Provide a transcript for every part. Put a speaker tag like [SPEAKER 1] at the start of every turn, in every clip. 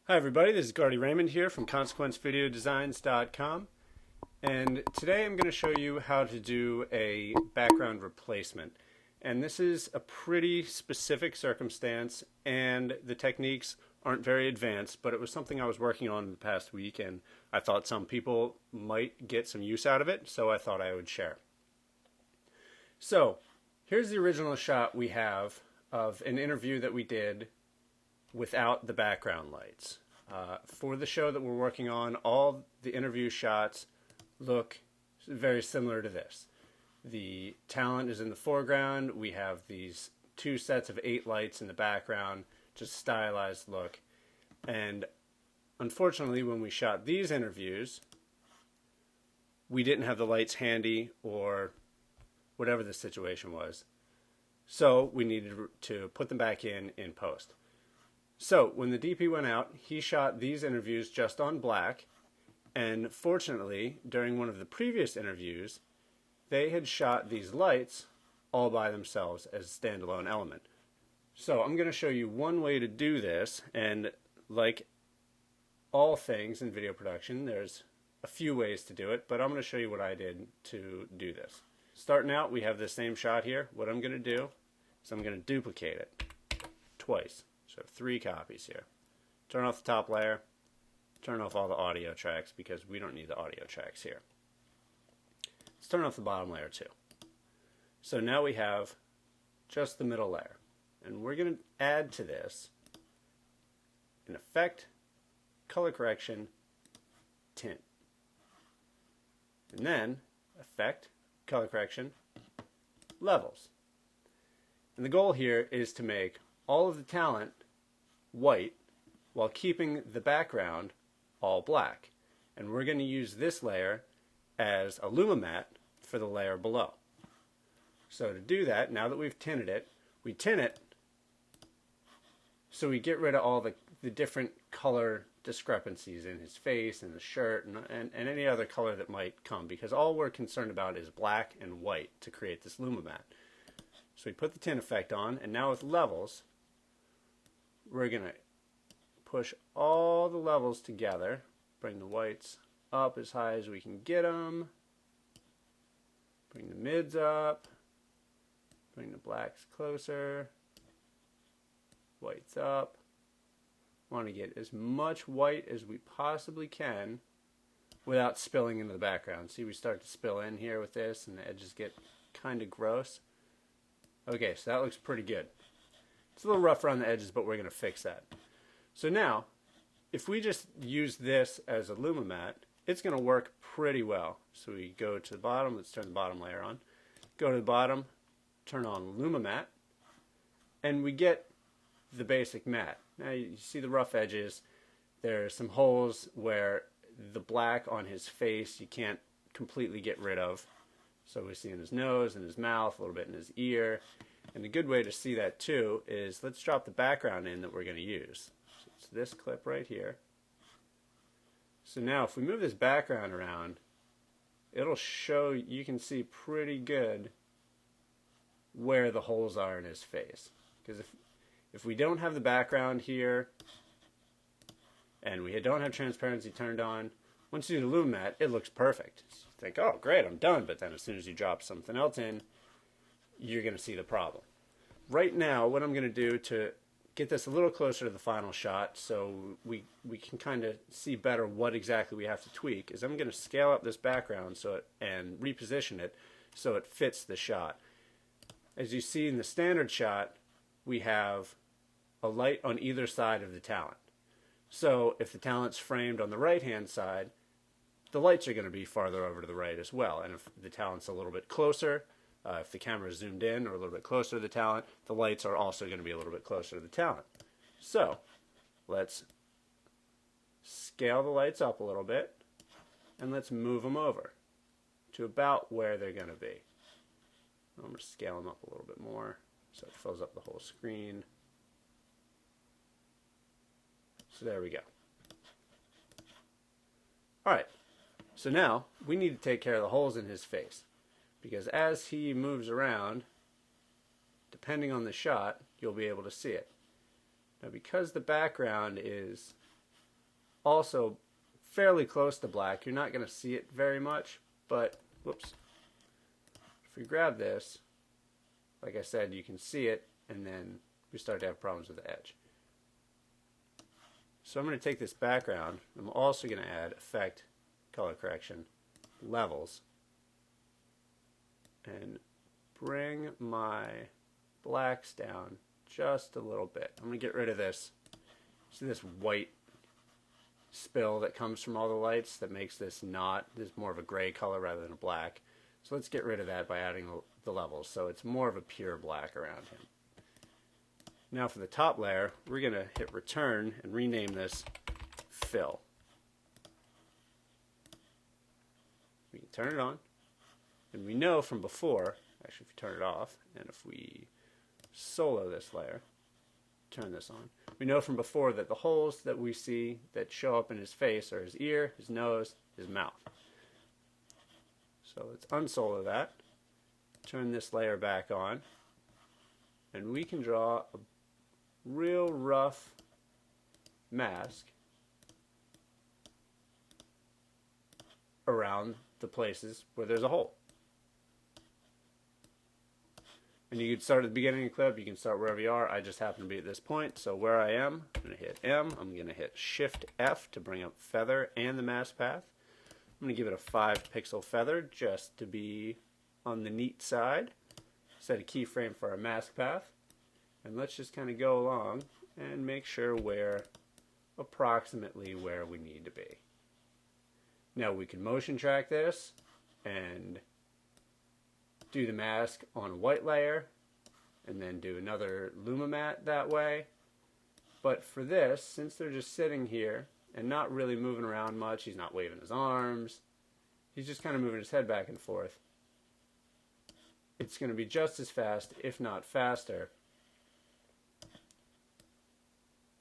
[SPEAKER 1] Hi everybody, this is Raymond here from ConsequenceVideoDesigns.com, and today I'm going to show you how to do a background replacement. And this is a pretty specific circumstance, and the techniques aren't very advanced, but it was something I was working on in the past week, and I thought some people might get some use out of it, so I thought I would share. So here's the original shot we have of an interview that we did without the background lights. For the show that we're working on, all the interview shots look very similar to this. The talent is in the foreground. We have these two sets of 8 lights in the background, just stylized look. And unfortunately, when we shot these interviews, we didn't have the lights handy or whatever the situation was. So we needed to put them back in post. So when the DP went out, he shot these interviews just on black, and fortunately, during one of the previous interviews, they had shot these lights all by themselves as a standalone element. So I'm going to show you one way to do this, and like all things in video production, there's a few ways to do it, but I'm going to show you what I did to do this. Starting out, we have the same shot here. What I'm going to do is I'm going to duplicate it twice. So 3 copies here. Turn off the top layer, turn off all the audio tracks because we don't need the audio tracks here. Let's turn off the bottom layer too. So now we have just the middle layer. And we're going to add to this an effect, color correction, tint. And then effect, color correction, levels. And the goal here is to make all of the talent white while keeping the background all black. And we're going to use this layer as a Luma mat for the layer below. So to do that, now that we've tinted it, we tint it so we get rid of all the different color discrepancies in his face and the shirt and any other color that might come, because all we're concerned about is black and white to create this Luma mat. So we put the tint effect on, and now with levels, we're going to push all the levels together, bring the whites up as high as we can get them, bring the mids up, bring the blacks closer, whites up. Want to get as much white as we possibly can without spilling into the background. See, we start to spill in here with this and the edges get kind of gross. Okay, so that looks pretty good. It's a little rough around the edges, but we're going to fix that. So now, if we just use this as a Luma mat, it's going to work pretty well. So we go to the bottom, let's turn the bottom layer on. Go to the bottom, turn on Luma mat, and we get the basic mat. Now you see the rough edges. There are some holes where the black on his face you can't completely get rid of. So we see in his nose and his mouth, a little bit in his ear. And a good way to see that too is let's drop the background in that we're going to use. So it's this clip right here. So now if we move this background around, it'll show, you can see pretty good where the holes are in his face. Because if we don't have the background here and we don't have transparency turned on, once you do the Luma mat, it looks perfect. You think, oh great, I'm done. But then as soon as you drop something else in, you're going to see the problem. Right now, what I'm going to do to get this a little closer to the final shot so we can kind of see better what exactly we have to tweak is I'm going to scale up this background and reposition it so it fits the shot. As you see in the standard shot, we have a light on either side of the talent. So if the talent's framed on the right-hand side, the lights are going to be farther over to the right as well. And if the talent's a little bit closer, if the camera is zoomed in or a little bit closer to the talent, the lights are also going to be a little bit closer to the talent. So let's scale the lights up a little bit and let's move them over to about where they're going to be. I'm going to scale them up a little bit more so it fills up the whole screen. So there we go. Alright, so now we need to take care of the holes in his face. Because as he moves around, depending on the shot, you'll be able to see it. Now because the background is also fairly close to black. You're not going to see it very much, but whoops. If we grab this, like I said, you can see it, and then we start to have problems with the edge. So I'm going to take this background. I'm also going to add effect, color correction, levels, and bring my blacks down just a little bit. I'm going to get rid of this. See this white spill that comes from all the lights that makes this more of a gray color rather than a black. So let's get rid of that by adding the levels, so it's more of a pure black around him. Now for the top layer, we're going to hit return and rename this fill. We can turn it on, and we know from before, actually if we turn it off, and if we solo this layer, turn this on, we know from before that the holes that we see that show up in his face are his ear, his nose, his mouth. So let's unsolo that, turn this layer back on, and we can draw a real rough mask around the places where there's a hole. And you can start at the beginning of the clip, you can start wherever you are. I just happen to be at this point, so where I am, I'm going to hit M, I'm going to hit Shift F to bring up feather and the mask path. I'm going to give it a 5 pixel feather just to be on the neat side. Set a keyframe for our mask path. And let's just kind of go along and make sure we're approximately where we need to be. Now we can motion track this and do the mask on a white layer and then do another Luma matte that way. But for this, since they're just sitting here and not really moving around much, he's not waving his arms, he's just kind of moving his head back and forth, it's going to be just as fast, if not faster,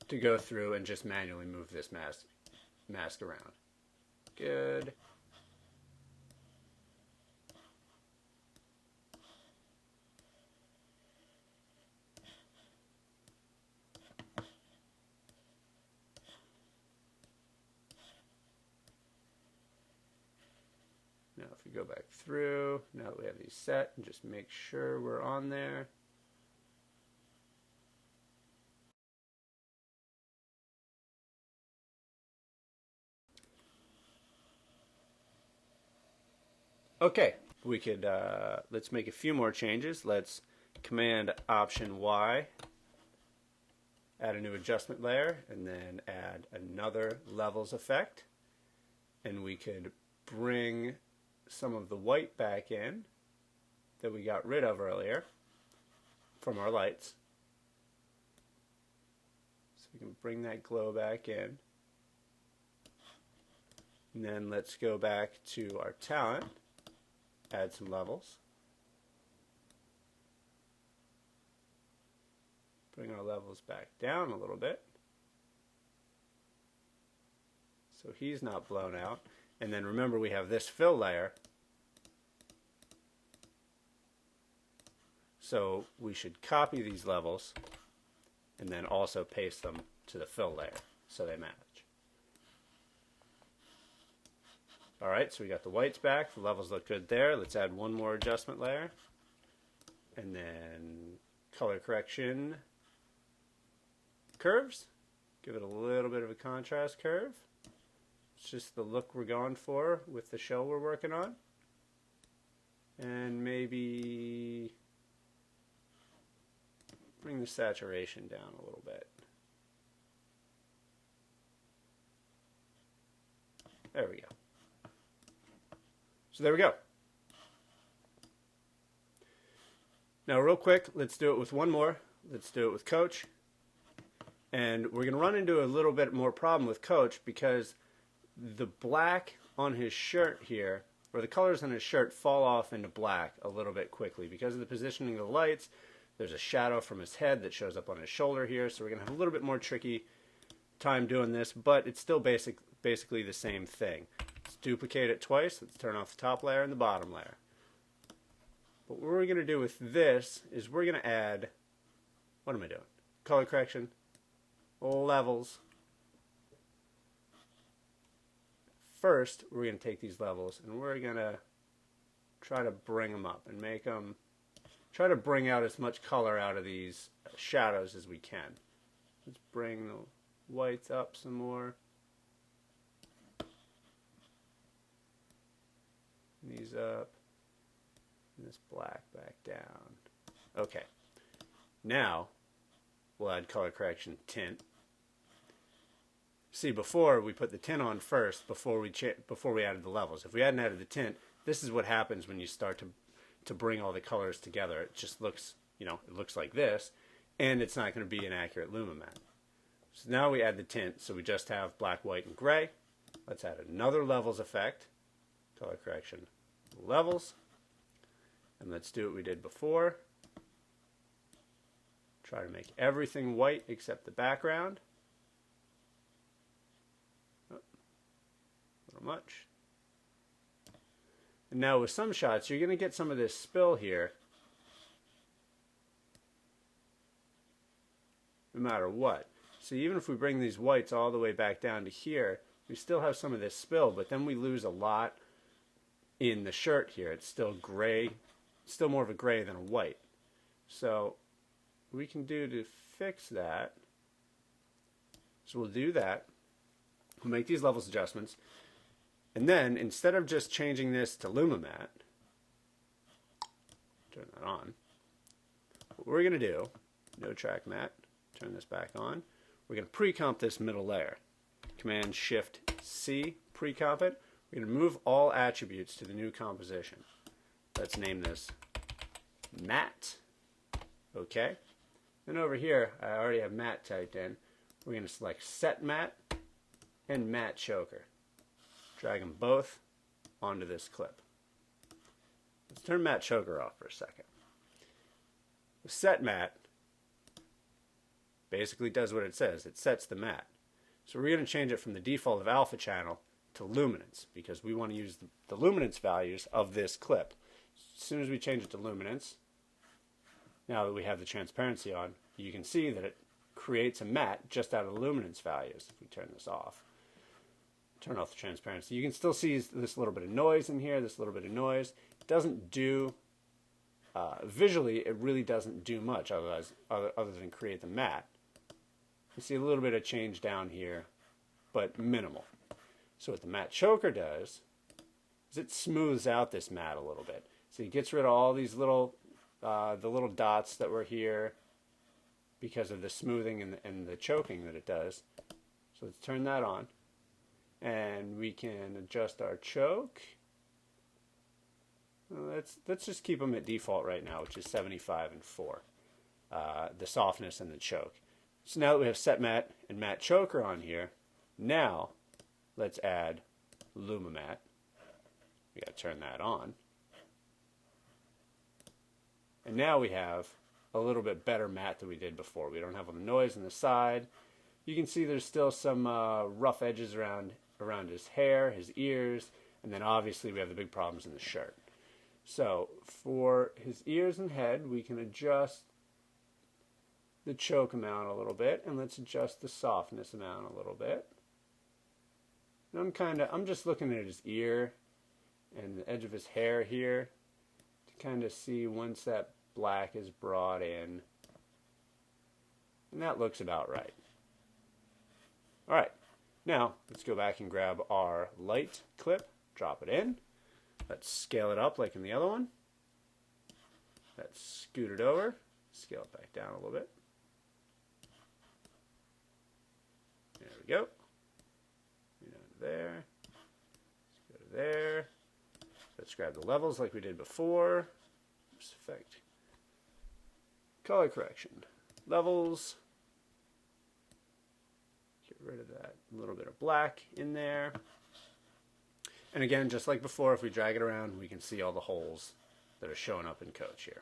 [SPEAKER 1] to go through and just manually move this mask around. Good. Now if we go back through, now that we have these set, and just make sure we're on there. Okay, we could, let's make a few more changes. Let's Command Option Y, add a new adjustment layer, and then add another levels effect. And we could bring some of the white back in that we got rid of earlier from our lights. So we can bring that glow back in. And then let's go back to our talent. Add some levels. Bring our levels back down a little bit so he's not blown out. And then remember we have this fill layer, so we should copy these levels and then also paste them to the fill layer so they match. Alright, so we got the whites back, the levels look good there. Let's add one more adjustment layer. And then color correction curves. Give it a little bit of a contrast curve. It's just the look we're going for with the show we're working on. And maybe bring the saturation down a little bit. There we go. So there we go. Now real quick, let's do it with one more. Let's do it with Coach. And we're going to run into a little bit more problem with Coach because the black on his shirt here, or the colors on his shirt, fall off into black a little bit quickly. Because of the positioning of the lights, there's a shadow from his head that shows up on his shoulder here. So we're going to have a little bit more tricky time doing this, but it's still basically the same thing. Let's duplicate it twice. Let's turn off the top layer and the bottom layer. But what we're going to do with this is we're going to add, what am I doing? Color correction, levels, first, we're going to take these levels and we're going to try to bring them up and make them, try to bring out as much color out of these shadows as we can. Let's bring the whites up some more. These up. And this black back down. Okay. Now, we'll add color correction tint. See, before we put the tint on first, before we added the levels. If we hadn't added the tint, this is what happens when you start to bring all the colors together. It just looks, you know, it looks like this, and it's not going to be an accurate Luma matte. So now we add the tint, so we just have black, white, and gray. Let's add another levels effect, color correction levels, and let's do what we did before. Try to make everything white except the background. Oh, a little much. And now with some shots, you're going to get some of this spill here, no matter what. So even if we bring these whites all the way back down to here, we still have some of this spill, but then we lose a lot in the shirt here. It's still gray, still more of a gray than a white. So what we can do to fix that, so we'll do that. We'll make these levels adjustments. And then, instead of just changing this to Luma matte, turn that on, what we're going to do, no track matte, turn this back on, we're going to pre-comp this middle layer. Command-Shift-C, pre-comp it. We're going to move all attributes to the new composition. Let's name this matte. Okay. Then over here, I already have matte typed in. We're going to select Set Matte and Matte Choker. Drag them both onto this clip. Let's turn Matte Choker off for a second. The Set Matte basically does what it says. It sets the matte. So we're going to change it from the default of alpha channel to luminance because we want to use the luminance values of this clip. As soon as we change it to luminance, now that we have the transparency on, you can see that it creates a matte just out of the luminance values. If we turn this off, turn off the transparency, you can still see this little bit of noise in here, this little bit of noise. It doesn't do, visually, it really doesn't do much other than create the matte. You see a little bit of change down here, but minimal. So what the matte choker does is it smooths out this matte a little bit. So it gets rid of all these little, the little dots that were here because of the smoothing and the choking that it does. So let's turn that on. And we can adjust our choke. Well, let's just keep them at default right now, which is 75 and 4. The softness and the choke. So now that we have Set Matte and Matte Choker on here, now let's add Luma Matte. We got to turn that on. And now we have a little bit better matte than we did before. We don't have all the noise on the side. You can see there's still some rough edges around his hair, his ears, and then obviously we have the big problems in the shirt. So for his ears and head, we can adjust the choke amount a little bit, and let's adjust the softness amount a little bit. And I'm just looking at his ear and the edge of his hair here to kind of see once that black is brought in. And that looks about right. All right. Now, let's go back and grab our light clip, drop it in. Let's scale it up like in the other one. Let's scoot it over, scale it back down a little bit. There we go. Down to there. Let's go to there. Let's grab the levels like we did before. Just effect. Color correction. Levels. Get rid of that little bit of black in there. And again, just like before, if we drag it around, we can see all the holes that are showing up in Coach here.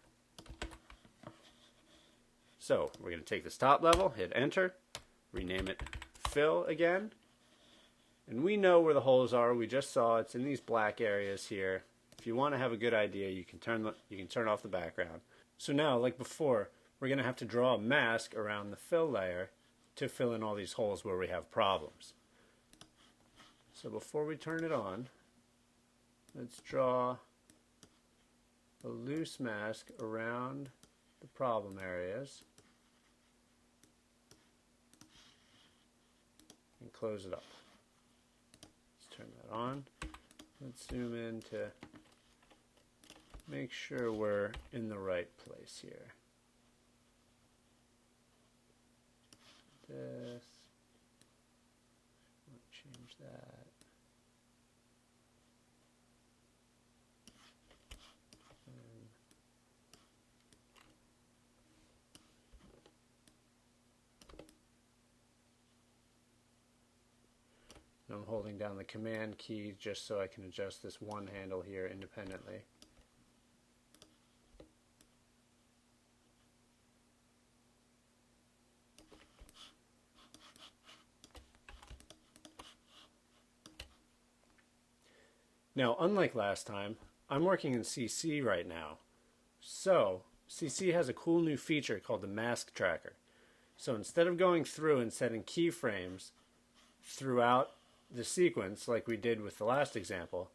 [SPEAKER 1] So we're going to take this top level, hit enter, rename it fill again. And we know where the holes are. We just saw it's in these black areas here. If you want to have a good idea, you can turn off the background. So now, like before, we're going to have to draw a mask around the fill layer to fill in all these holes where we have problems. So before we turn it on, let's draw a loose mask around the problem areas and close it up. Let's turn that on. Let's zoom in to make sure we're in the right place here. This. Change that. And I'm holding down the command key just so I can adjust this one handle here independently. Now, unlike last time, I'm working in CC right now. So, CC has a cool new feature called the mask tracker. So instead of going through and setting keyframes throughout the sequence like we did with the last example,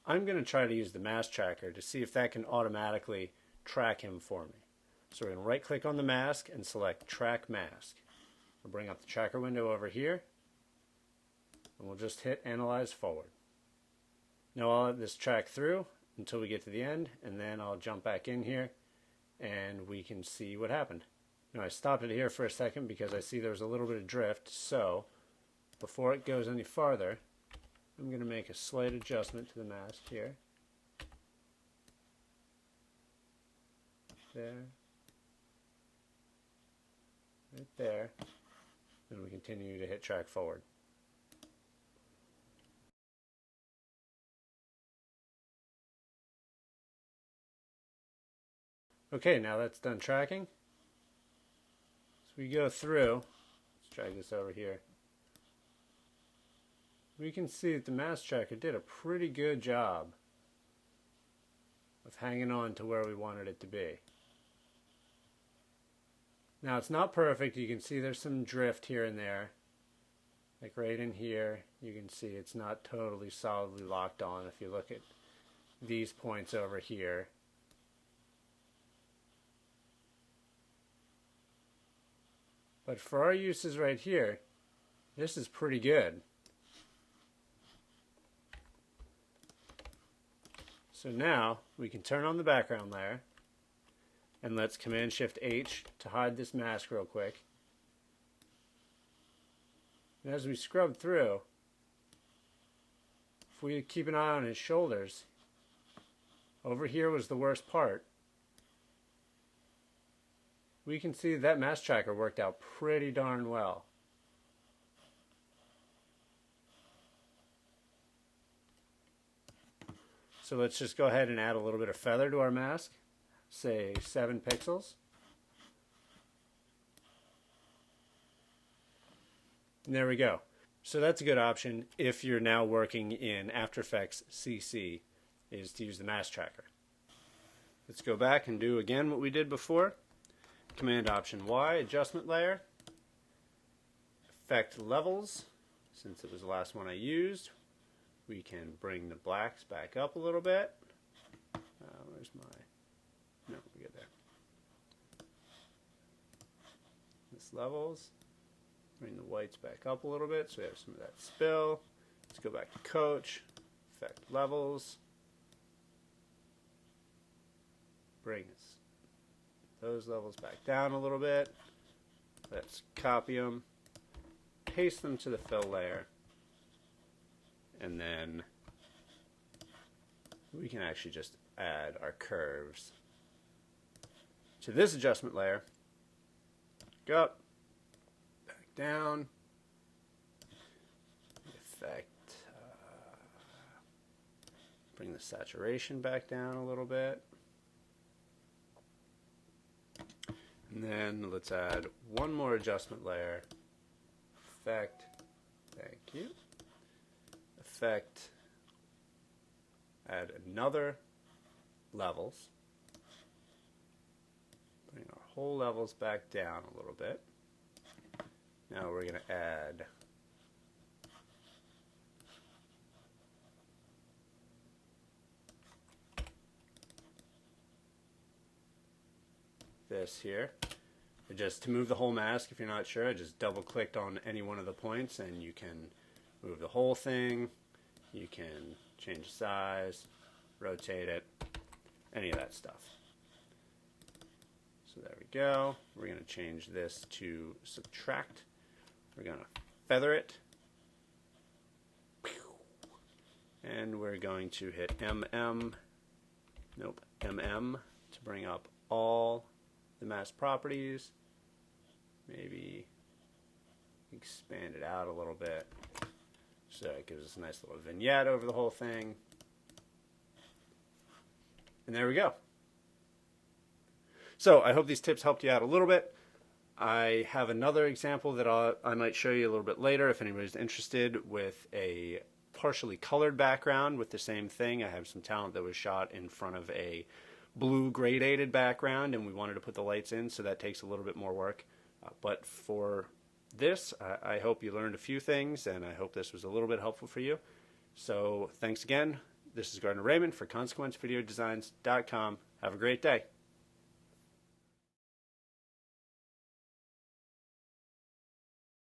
[SPEAKER 1] I'm going to try to use the mask tracker to see if that can automatically track him for me. So we're going to right click on the mask and select Track Mask. We'll bring up the tracker window over here and we'll just hit Analyze Forward. Now I'll let this track through until we get to the end, and then I'll jump back in here and we can see what happened. Now I stopped it here for a second because I see there was a little bit of drift, so before it goes any farther, I'm going to make a slight adjustment to the mask here. There. Right there. And we continue to hit track forward. Okay, now that's done tracking. So we go through, let's drag this over here. We can see that the mask tracker did a pretty good job of hanging on to where we wanted it to be. Now it's not perfect. You can see there's some drift here and there. Like right in here, you can see it's not totally solidly locked on. If you look at these points over here, but for our uses right here, this is pretty good. So now we can turn on the background layer and let's Command-Shift-H to hide this mask real quick. And as we scrub through, if we keep an eye on his shoulders, over here was the worst part. We can see that mask tracker worked out pretty darn well. So let's just go ahead and add a little bit of feather to our mask, say 7 pixels. And there we go. So that's a good option if you're now working in After Effects CC, is to use the mask tracker. Let's go back and do again what we did before. Command-Option-Y, adjustment layer, effect levels. Since it was the last one I used, we can bring the blacks back up a little bit. Where's my... No, we get there. This levels. Bring the whites back up a little bit so we have some of that spill. Let's go back to Coach, effect levels. Bring those levels back down a little bit. Let's copy them, paste them to the fill layer, and then we can actually just add our curves to this adjustment layer. Go up, back down, effect, bring the saturation back down a little bit. And then let's add one more adjustment layer. Effect, thank you. Effect, add another levels. Bring our whole levels back down a little bit. Now we're going to add this here. Just to move the whole mask, if you're not sure, I just double clicked on any one of the points and you can move the whole thing. You can change the size, rotate it, any of that stuff. So there we go. We're going to change this to subtract. We're going to feather it. And we're going to hit MM to bring up all the mask properties. Maybe expand it out a little bit so it gives us a nice little vignette over the whole thing. And there we go. So I hope these tips helped you out a little bit. I have another example that I might show you a little bit later if anybody's interested, with a partially colored background with the same thing. I have some talent that was shot in front of a blue gradated background and we wanted to put the lights in, so that takes a little bit more work. But for this, I hope you learned a few things, and I hope this was a little bit helpful for you. So thanks again. This is Gardner Raymond for ConsequenceVideoDesigns.com. Have a great day.